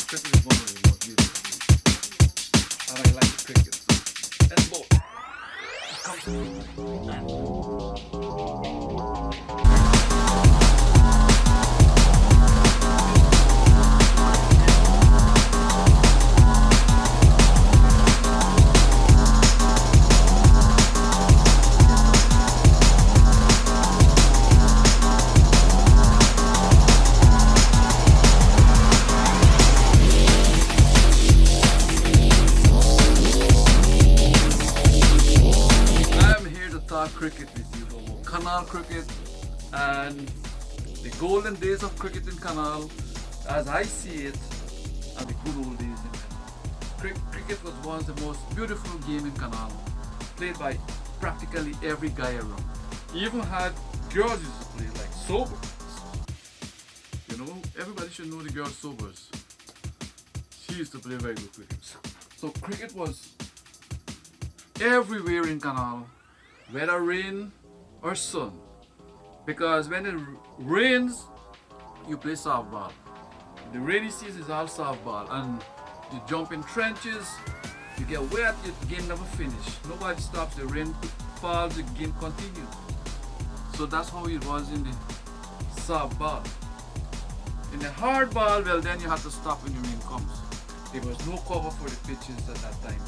Cricket is one of the most beautiful games. And I like the cricket. So let's go. Come cricket with you, Canal cricket and the golden days of cricket in Canal, as I see it, are the good old days in Canal. Cricket was one of the most beautiful games in Canal, played by practically every guy around. Even had girls used to play, like Sobers. You know, everybody should know the girl Sobers. She used to play very good cricket. So cricket was everywhere in Canal, whether rain or sun, because when it rains you play softball. The rainy season is all softball, and you jump in trenches, you get wet, your game never finish. Nobody stops, the rain falls, the game continues. So that's how it was in the softball. In the hard ball, well, then you have to stop when the rain comes. There was no cover for the pitches at that time.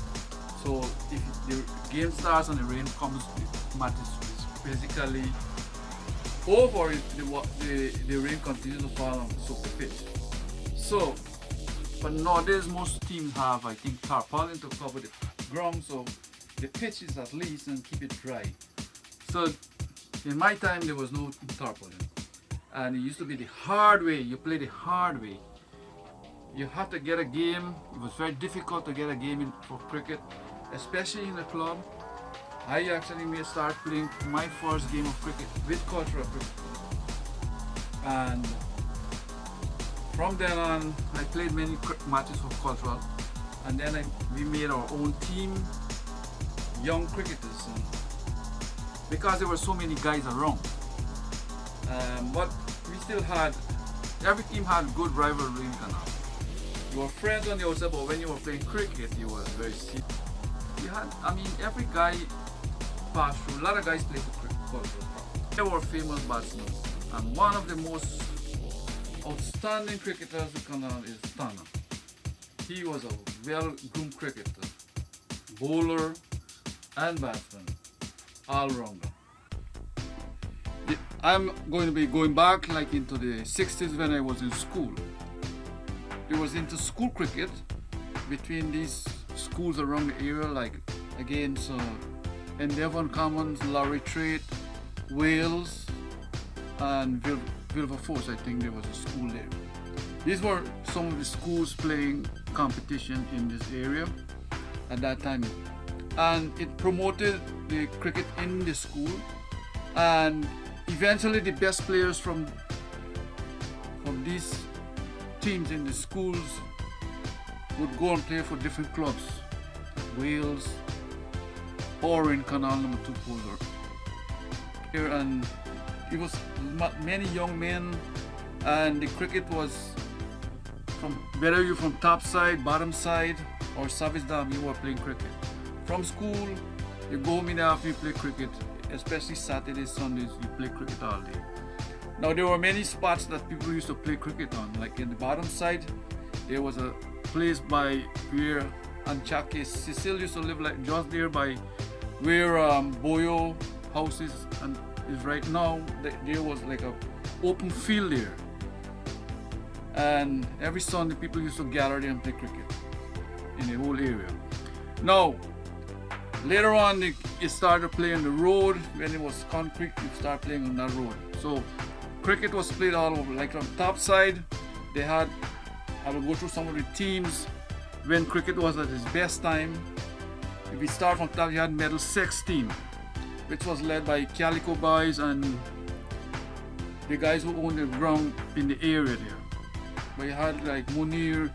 So if the game starts and the rain comes, the match is basically over if the rain continues to fall and soak the pitch. So, but nowadays most teams have, I think, tarpaulin to cover the ground, so the pitch is at least and keep it dry. So in my time there was no tarpaulin, and it used to be the hard way. You play the hard way. You have to get a game. It was very difficult to get a game in for cricket, especially in the club. I actually may start playing my first game of cricket with cultural cricket, and from then on I played many matches for cultural, and then we made our own team, young cricketers, and because there were so many guys around. But we still had, every team had good rivalry in Canal. You were friends on the outside, but when you were playing cricket, you were very serious. You had, I mean, every guy passed through. A lot of guys played for cricket. They were famous batsmen, and one of the most outstanding cricketers in Canal is Tanner. He was a well-groomed cricketer, bowler and batsman, all-rounder. I'm going to be going back like into the 60s when I was in school. It was into school cricket between these schools around the area, like against Devon Commons, Lorry Trade, Wales, and Wilberforce. I think there was a school there. These were some of the schools playing competition in this area at that time, and it promoted the cricket in the school, and eventually the best players from these teams in the schools would go and play for different clubs, Wales or in Canal No.2 Polder. Here, and it was many young men, and the cricket was from, whether you're from top side, bottom side, or Savage Dam, you were playing cricket. From school, you go home in the afternoon, you play cricket, especially Saturdays, Sundays, you play cricket all day. Now there were many spots that people used to play cricket on, like in the bottom side, there was a place by where Anchake Cecil used to live, like just there by where Boyo house is, and is right now. There was like a open field there, and every Sunday people used to gather there and play cricket in the whole area. Now later on it started playing the road. When it was concrete, you start playing on that road. So cricket was played all over. Like on top side, they had, I will go through some of the teams when cricket was at its best time. If we start from top, you had Medal 6 team, which was led by Calico Boys and the guys who owned the ground in the area there. But you had like Munir,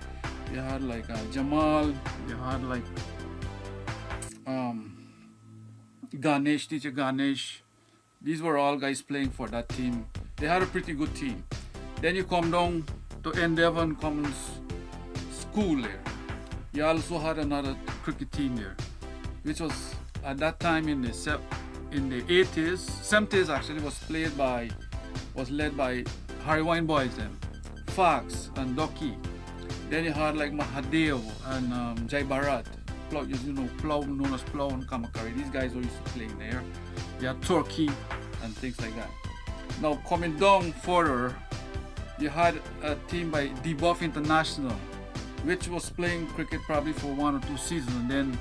you had like Jamal, you had like Ganesh, teacher Ganesh. These were all guys playing for that team. They had a pretty good team. Then you come down to Devon Commons school there. You also had another cricket team there, which was at that time in the 80s, 70s actually, was led by Harry Wine Boys then, Fax and Ducky. Then you had like Mahadev and Jai Bharat, Plow, known as Plow and Kamakari. These guys were used to playing there. You had Turkey and things like that. Now coming down further, you had a team by Debuff International, which was playing cricket probably for 1 or 2 seasons, and then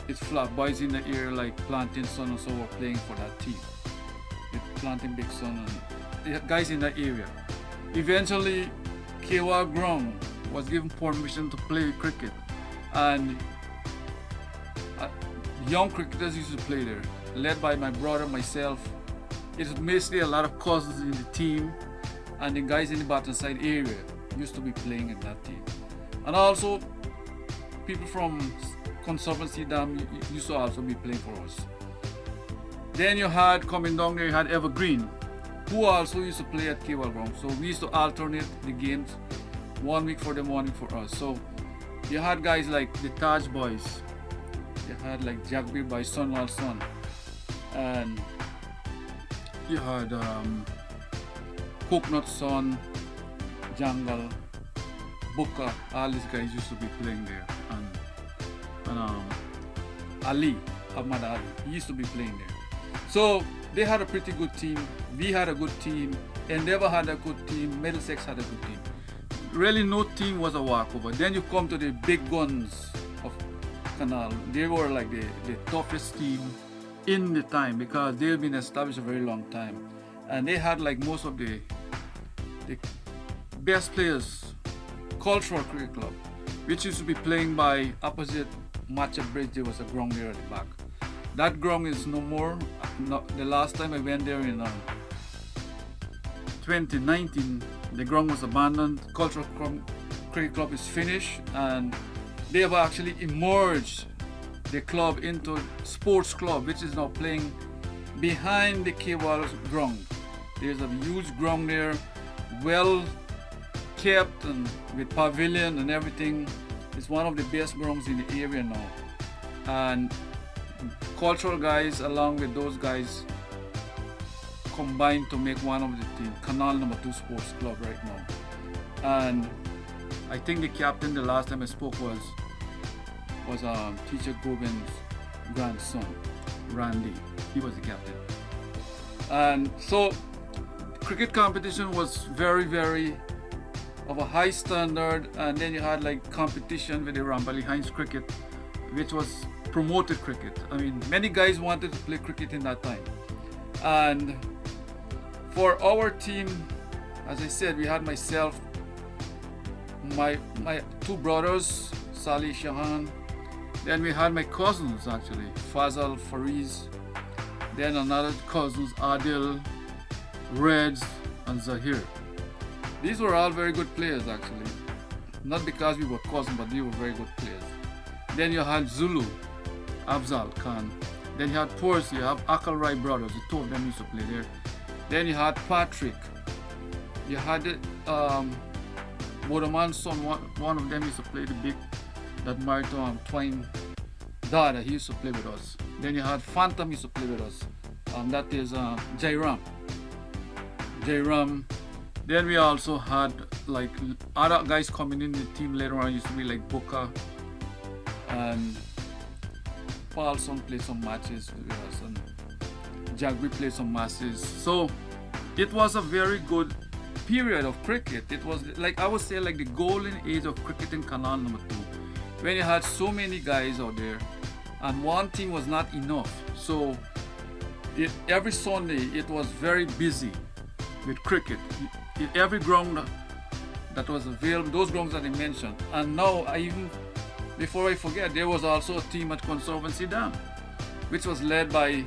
it flopped. Boys in the area like Planting Son and so were playing for that team. With Planting Big Son and guys in that area. Eventually, KY Ground was given permission to play cricket, and young cricketers used to play there, led by my brother, myself. It's basically a lot of cousins in the team, and the guys in the Battonside area used to be playing in that team. And also, people from Conservancy Dam used to also be playing for us. Then you had, coming down there, you had Evergreen, who also used to play at KY Ground. So we used to alternate the games, 1 week for them, 1 week for us. So you had guys like the Taj Boys, you had like Jagbeer by Sunwal Sun, and you had Coconut Sun, Jungle, Booker. All these guys used to be playing there, and Ali, Ahmad Ali, he used to be playing there. So they had a pretty good team. We had a good team. Endeavour had a good team. Middlesex had a good team. Really, no team was a walkover. Then you come to the big guns of Canal. They were like the toughest team in the time because they've been established a very long time, and they had like most of the best players. Cultural Cricket Club, which used to be playing by opposite Matcha Bridge. There was a ground there at the back. That ground is no more. The last time I went there in 2019, the ground was abandoned. Cultural Cricket Club is finished, and they have actually emerged the club into sports club, which is now playing behind the KY ground. There's a huge ground there, well kept and with pavilion and everything. It's one of the best grounds in the area now, and cultural guys along with those guys combined to make one of the team, Canal No.2 Sports Club right now. And I think the captain the last time I spoke was Teacher Gobin's grandson, Randy. He was the captain. And so cricket competition was very, very of a high standard, and then you had like competition with the Rambali Hines cricket, which was promoted cricket. I mean, many guys wanted to play cricket in that time. And for our team, as I said, we had myself, my 2 brothers, Salih, Shahan. Then we had my cousins actually, Fazal, Fariz. Then another cousins, Adil, Reds, and Zahir. These were all very good players actually. Not because we were cousins, but they were very good players. Then you had Zulu, Afzal Khan. Then you had Percy, you have Akal Rai brothers, the 2 of them used to play there. Then you had Patrick. You had Modaman's son, one of them used to play the big, that married to Twine Dada, he used to play with us. Then you had Phantom used to play with us. That is Jairam. Then we also had like other guys coming in the team later on. Used to be like Booker and Paulson played some matches with us, and Jagbeer played some matches. So it was a very good period of cricket. It was like, I would say, like the golden age of cricket in Canal No.2, when you had so many guys out there and one team was not enough. So every Sunday it was very busy with cricket. Every ground that was available, those grounds that I mentioned. And now, before I forget, there was also a team at Conservancy Dam, which was led by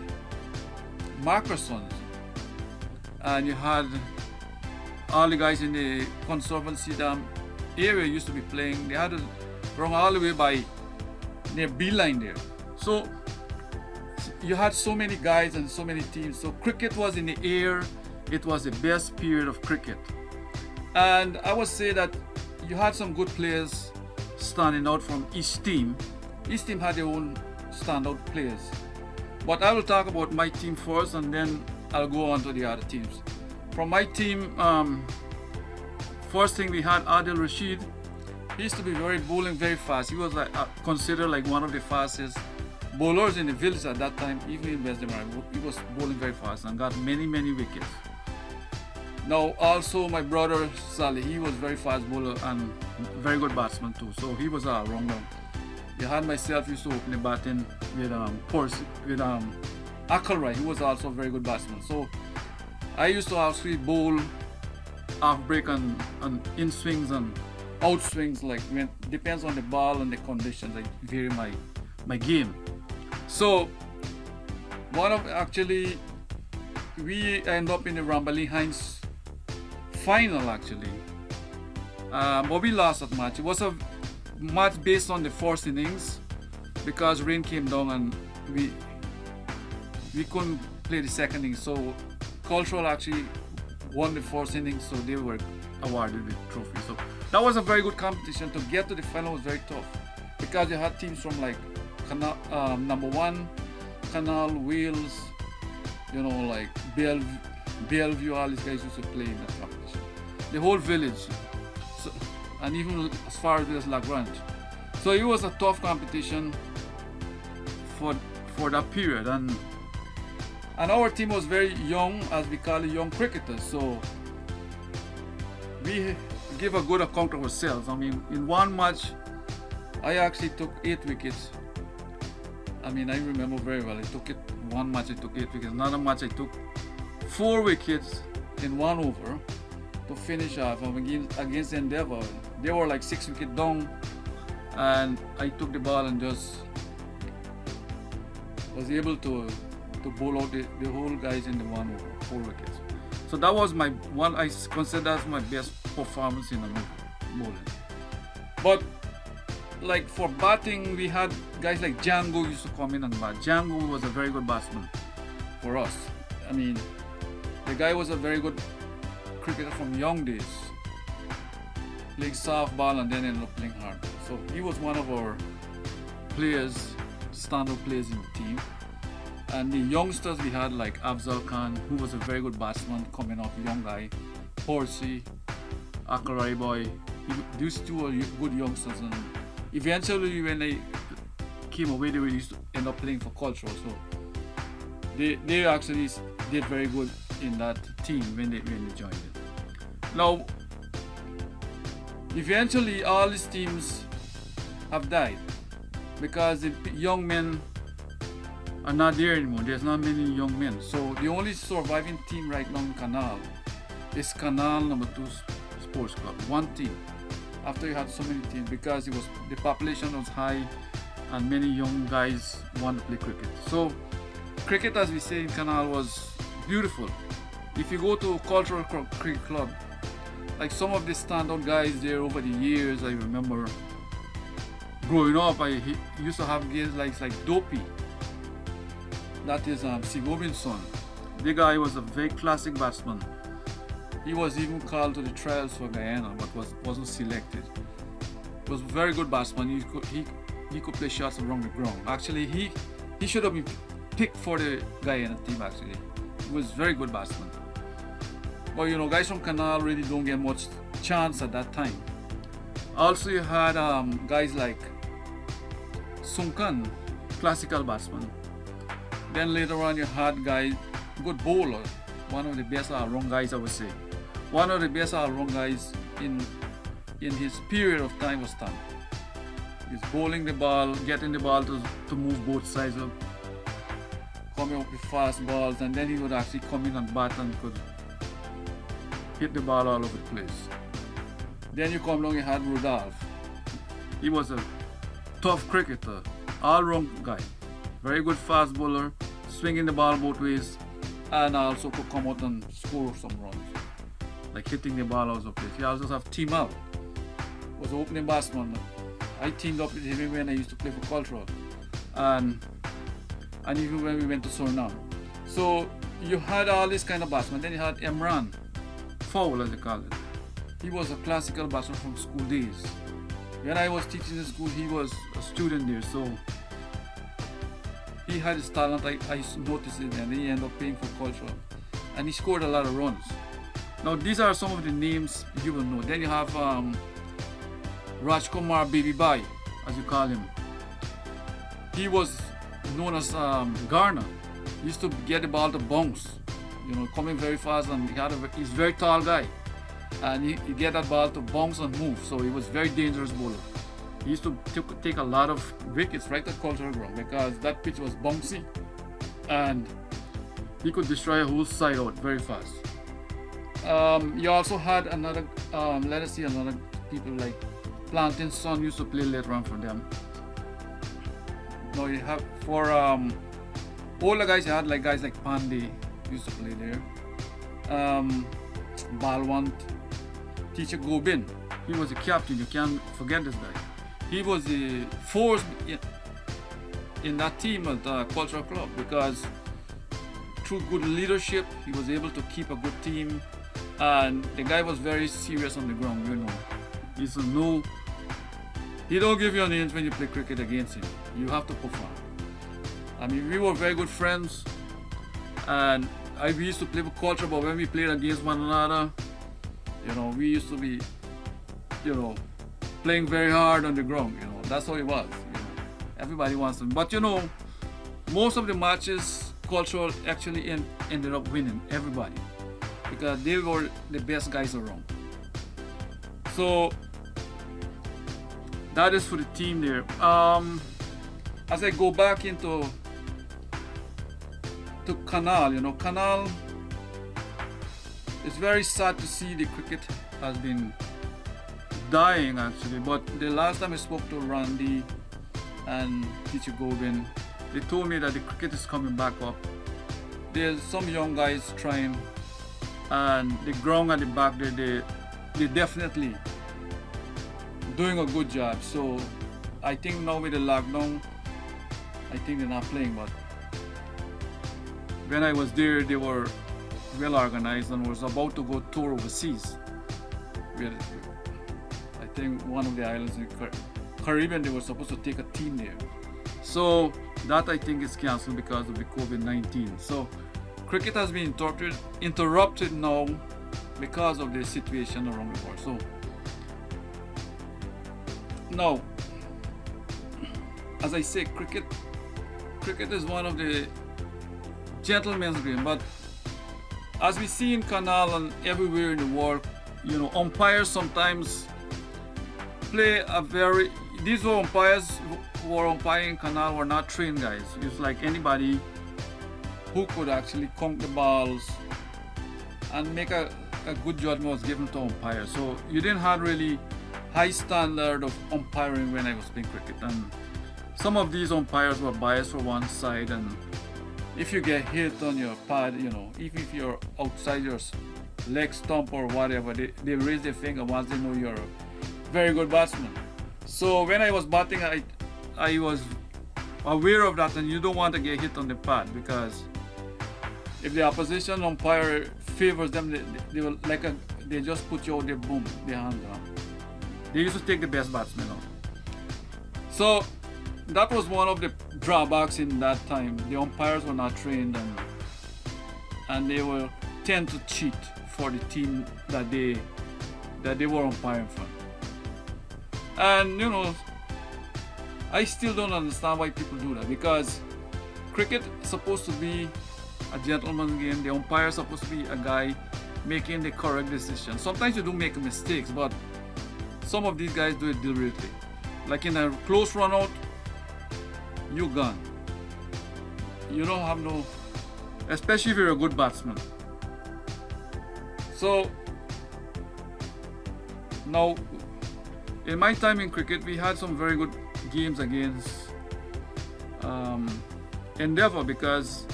Markersons. And you had all the guys in the Conservancy Dam area used to be playing. They had a ground all the way by near Beeline there. So you had so many guys and so many teams. So cricket was in the air. It was the best period of cricket. And I would say that you had some good players standing out from each team. Each team had their own standout players. But I will talk about my team first, and then I'll go on to the other teams. From my team, first thing we had Adil Rashid. He used to be bowling very fast. He was considered like one of the fastest bowlers in the village at that time, even in West Demar. He was bowling very fast and got many wickets. Now also my brother Salih, he was very fast bowler and very good batsman too. So he was all round. You had myself used to open the batting with Akalrai. He was also a very good batsman. So I used to actually bowl half break and in swings and out swings, like depends on the ball and the conditions. I vary my game. So we end up in the Rambali Hines final actually. But we lost that match. It was a match based on the first innings because rain came down and we couldn't play the second innings. So Cultural actually won the first innings, so they were awarded with the trophy. So that was a very good competition. To get to the final was very tough because you had teams from like Canal, No.1, Canal, Wales, like Bellevue, all these guys used to play in that competition. The whole village, so, and even as far as Lagrange. So it was a tough competition for that period, and our team was very young, as we call it, young cricketers. So we give a good account of ourselves. I mean, in one match, I actually took 8 wickets. I mean, I remember very well. One match I took 8 wickets. Another match I took 4 wickets in 1 over to finish off. Against Endeavour, they were like 6 wickets down, and I took the ball and just was able to bowl out the whole guys in the 1 over, 4 wickets. So that was my one. I consider as my best performance in the bowling. But like for batting, we had guys like Django used to come in and bat. Django was a very good batsman for us. I mean, the guy was a very good cricketer from young days, playing softball and then ended up playing hard. So he was one of our players, standout players in the team. And the youngsters we had like Afzal Khan, who was a very good batsman coming up, young guy, Horsey, Akarai boy. These two were good youngsters, and eventually when they came away, they used to end up playing for Cultural. So they actually did very good in that team when they joined it. Now, eventually all these teams have died because the young men are not there anymore. There's not many young men. So the only surviving team right now in Canal is Canal No.2 Sports Club. One team. After you had so many teams, because the population was high and many young guys want to play cricket. So cricket, as we say in Canal, was beautiful. If you go to Cultural Cricket Club, like some of the standout guys there over the years, I remember growing up, I used to have guys like Dopey. That is Sigobian's son. The guy was a very classic batsman. He was even called to the trials for Guyana, but wasn't selected. He was a very good batsman. He could play shots around the ground. Actually, he should have been picked for the Guyana team. Actually, he was a very good batsman. But guys from Canal really don't get much chance at that time. Also, you had guys like Sunkan, classical batsman. Then later on, you had guys, good bowler, one of the best all-round guys, I would say. One of the best all-round guys in his period of time was Tan. He's bowling the ball, getting the ball to move both sides up, coming up with fast balls, and then he would actually come in and bat and could hit the ball all over the place. Then you come along, you had Rudolph. He was a tough cricketer, all-round guy. Very good fast bowler, swinging the ball both ways, and also could come out and score some runs, like hitting the ball out of the place. You also have Team Out, was an opening batsman. I teamed up with him when I used to play for Cultural, and even when we went to Suriname. So you had all this kind of batsmen. Then you had Emran, Fowl as they call it. He was a classical batsman from school days. when I was teaching in school, he was a student there, so he had his talent. I noticed it, and he ended up playing for cultural, and he scored a lot of runs. Now these are some of the names you will know. Then you have Rajkumar Baby Bhai, as you call him. He was known as Garner. He used to get the ball to bounce, you know, coming very fast, and he's a very tall guy, and he get that ball to bounce and move. So he was very dangerous bowler. He used to take a lot of wickets right at cultural ground because that pitch was bouncy, and he could destroy a whole side out very fast. You also had another, let us see, another people like Plantain's son used to play later on for them. Now you have for older guys, you had like guys like Pandey used to play there. Balwant, Teacher Gobin, he was a captain. You can't forget this guy. He was the force in that team at the cultural club because through good leadership, he was able to keep a good team. And the guy was very serious on the ground, you know. He don't give you an inch when you play cricket against him. You have to perform. I mean, we were very good friends, and we used to play for culture, but when we played against one another, you know, we used to be, you know, playing very hard on the ground, you know. That's how it was, you know. Everybody wants to, but you know, most of the matches, cultural actually ended up winning, everybody, because they were the best guys around. So that is for the team there. As I go back into Canal, you know, Canal, it's very sad to see the cricket has been dying actually, but the last time I spoke to Randy and Teacher Gobin, they told me that the cricket is coming back up. There's some young guys trying, and the ground at the back there, they definitely doing a good job. So I think now with the lockdown, I think they're not playing, but when I was there, they were well organized and was about to go tour overseas. I think one of the islands in the Caribbean, they were supposed to take a team there. So that I think is cancelled because of the COVID-19. So cricket has been interrupted now because of the situation around the world. So now, as I say, cricket is one of the gentleman's game, but as we see in Canal and everywhere in the world, you know, umpires sometimes play a very, these were umpires who were umpiring Canal were not trained guys. It's like anybody who could actually count the balls and make a good judgment was given to umpire. So you didn't have really high standard of umpiring when I was playing cricket, and some of these umpires were biased for one side, and if you get hit on your pad, you know, even if you're outside your leg stump or whatever, they raise their finger once they know you're a very good batsman. So when I was batting, I was aware of that, and you don't want to get hit on the pad, because if the opposition umpire favors them, they will they just put you out there, boom, their hand down. They used to take the best batsmen out. So that was one of the drawbacks in that time. The umpires were not trained, and they will tend to cheat for the team that they were umpiring for. And you know, I still don't understand why people do that, because cricket is supposed to be a gentleman's game. The umpire is supposed to be a guy making the correct decision. Sometimes you do make mistakes, but some of these guys do it deliberately. Like in a close run out, you're gone. You don't have no, especially if you're a good batsman. So now, in my time in cricket, we had some very good games against Endeavour, because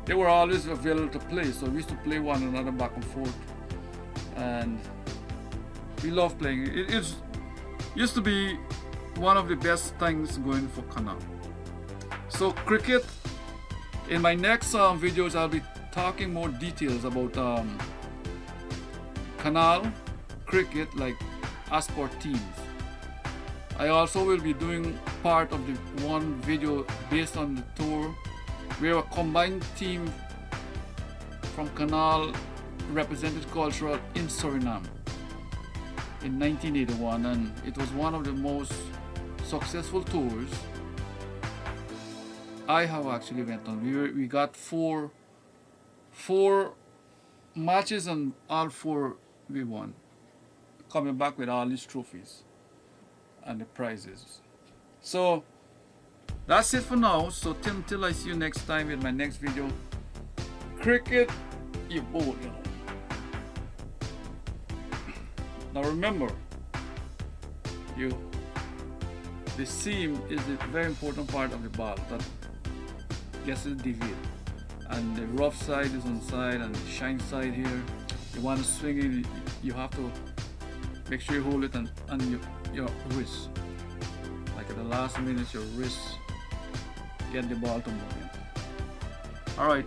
they were always available to play. So we used to play one another back and forth, and we love playing. It used to be one of the best things going for Canal. So cricket, in my next videos, I'll be talking more details about Canal cricket, like as per teams. I also will be doing part of the one video based on the tour. We're a combined team from Canal represented cultural in Suriname in 1981, and it was one of the most successful tours I have actually went on. We got four matches and all four we won, coming back with all these trophies and the prizes. So that's it for now. So till I see you next time in my next video. Cricket, you bowl, you know. Now remember, the seam is a very important part of the ball that gets it deviated, and the rough side is on side and the shine side here. You want to swing it, you have to make sure you hold it and your wrist, like at the last minute, your wrist get the ball to move in. All right.